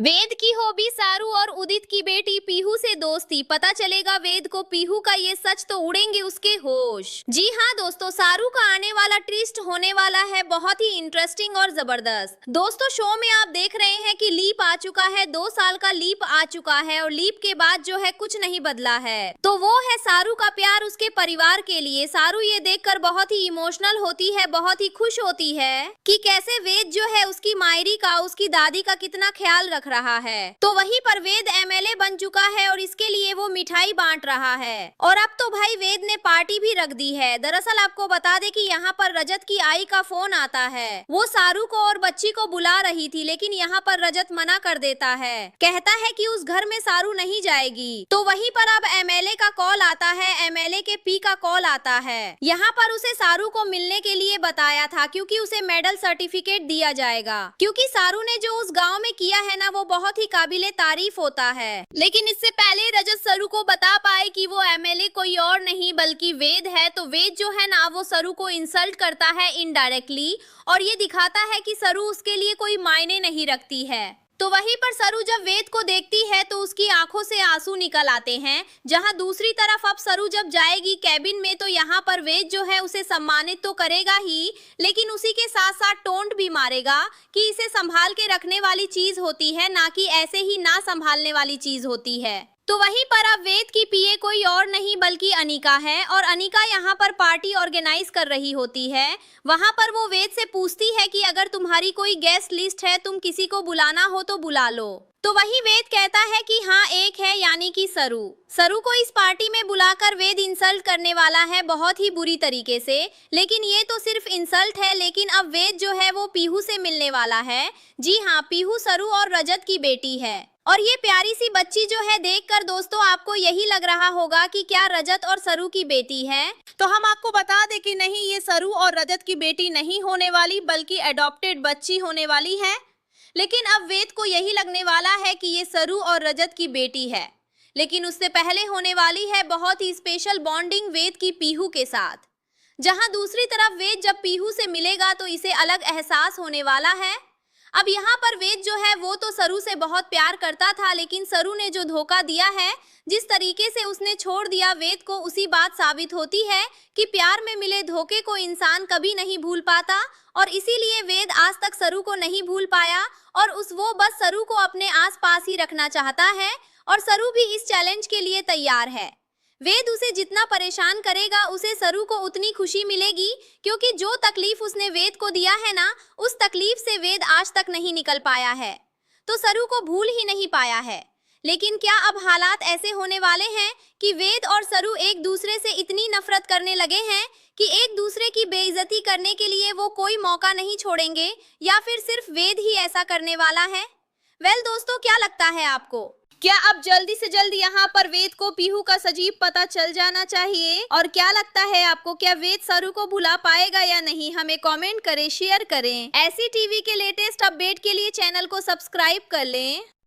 वेद की हॉबी सारू और उदित की बेटी पीहू से दोस्ती। पता चलेगा वेद को पीहू का ये सच तो उड़ेंगे उसके होश। जी हाँ दोस्तों, सारू का आने वाला ट्विस्ट होने वाला है बहुत ही इंटरेस्टिंग और जबरदस्त। दोस्तों शो में आप देख रहे हैं कि लीप आ चुका है, 2 साल का लीप आ चुका है और लीप के बाद जो है कुछ नहीं बदला है। तो वो है सारू का प्यार उसके परिवार के लिए। सारू ये देखकर बहुत ही इमोशनल होती है, बहुत ही खुश होती है कि कैसे वेद जो है उसकी मायरी का, उसकी दादी का कितना ख्याल रख रहा है। तो वहीं पर वेद एमएलए बन चुका है और इसके लिए वो मिठाई बांट रहा है। और अब तो भाई वेद ने पार्टी भी रख दी है। दरअसल आपको बता दे कि यहाँ पर रजत की आई का फोन आता है। वो सारू को और बच्ची को बुला रही थी, लेकिन यहाँ पर रजत मना कर देता है, कहता है कि उस घर में सारू नहीं जाएगी। तो वहीं पर अब एमएलए का कॉल आता है, एमएलए के पी का कॉल आता है। यहाँ पर उसे सारू को मिलने के लिए बताया था, क्योंकि उसे मेडल सर्टिफिकेट दिया जाएगा। क्योंकि सारू ने जो उस गाँव में किया है ना, वो बहुत ही काबिले तारीफ होता है। लेकिन इससे पहले रजत सरू को बता पाए कि वो एमएलए कोई और नहीं बल्कि वेद है, तो वेद जो है ना वो सरू को इंसल्ट करता है इनडायरेक्टली, और ये दिखाता है कि सरू उसके लिए कोई मायने नहीं रखती है। तो वहीं पर सरू जब वेद को देखती है तो उसकी आंखों से आंसू निकल आते हैं। जहां दूसरी तरफ अब सरू जब जाएगी कैबिन में, तो यहाँ पर वेद जो है उसे सम्मानित तो करेगा ही, लेकिन उसी के साथ साथ टोंट भी मारेगा कि इसे संभाल के रखने वाली चीज होती है, ना कि ऐसे ही ना संभालने वाली चीज होती है। तो वहीं पर अब वेद की पीए कोई और नहीं बल्कि अनिका है, और अनिका यहाँ पर पार्टी ऑर्गेनाइज कर रही होती है। वहां पर वो वेद से पूछती है कि अगर तुम्हारी कोई गेस्ट लिस्ट है, तुम किसी को बुलाना हो तो बुला लो। तो वही वेद कहता है कि हाँ एक है, यानी कि सरू। सरू को इस पार्टी में बुलाकर वेद इंसल्ट करने वाला है बहुत ही बुरी तरीके से। लेकिन ये तो सिर्फ इंसल्ट है, लेकिन अब वेद जो है वो पीहू से मिलने वाला है। जी हाँ, पीहू सरू और रजत की बेटी है। और ये प्यारी सी बच्ची जो है देखकर दोस्तों आपको यही लग रहा होगा कि क्या रजत और सरू की बेटी है। तो हम आपको बता दें कि नहीं, ये सरू और रजत की बेटी नहीं होने वाली बल्कि एडॉप्टेड बच्ची होने वाली है। लेकिन अब वेद को यही लगने वाला है कि ये सरू और रजत की बेटी है। लेकिन उससे पहले होने वाली है बहुत ही स्पेशल बॉन्डिंग वेद की पीहू के साथ। जहां दूसरी तरफ वेद जब पीहू से मिलेगा तो इसे अलग एहसास होने वाला है। अब यहाँ पर वेद जो है वो तो सरू से बहुत प्यार करता था, लेकिन सरू ने जो धोखा दिया है, जिस तरीके से उसने छोड़ दिया वेद को, उसी बात साबित होती है कि प्यार में मिले धोखे को इंसान कभी नहीं भूल पाता। और इसीलिए वेद आज तक सरू को नहीं भूल पाया, और वो बस सरू को अपने आसपास ही रखना चाहता है। और सरू भी इस चैलेंज के लिए तैयार है। वेद उसे जितना परेशान करेगा उसे सरू को उतनी खुशी मिलेगी, क्योंकि जो तकलीफ उसने वेद को दिया है ना, उस तकलीफ से वेद आज तक नहीं निकल पाया है, तो सरू को भूल ही नहीं पाया है। लेकिन क्या अब हालात ऐसे होने वाले हैं कि वेद और सरू एक दूसरे से इतनी नफरत करने लगे हैं कि एक दूसरे की बेइज्जती करने के लिए वो कोई मौका नहीं छोड़ेंगे, या फिर सिर्फ वेद ही ऐसा करने वाला है? वेल दोस्तों, क्या लगता है आपको? क्या अब जल्दी से जल्दी यहाँ पर वेद को पीहू का सजीव पता चल जाना चाहिए? और क्या लगता है आपको, क्या वेद सरू को भुला पाएगा या नहीं? हमें कमेंट करें, शेयर करें। ऐसी टीवी के लेटेस्ट अपडेट के लिए चैनल को सब्सक्राइब कर लें।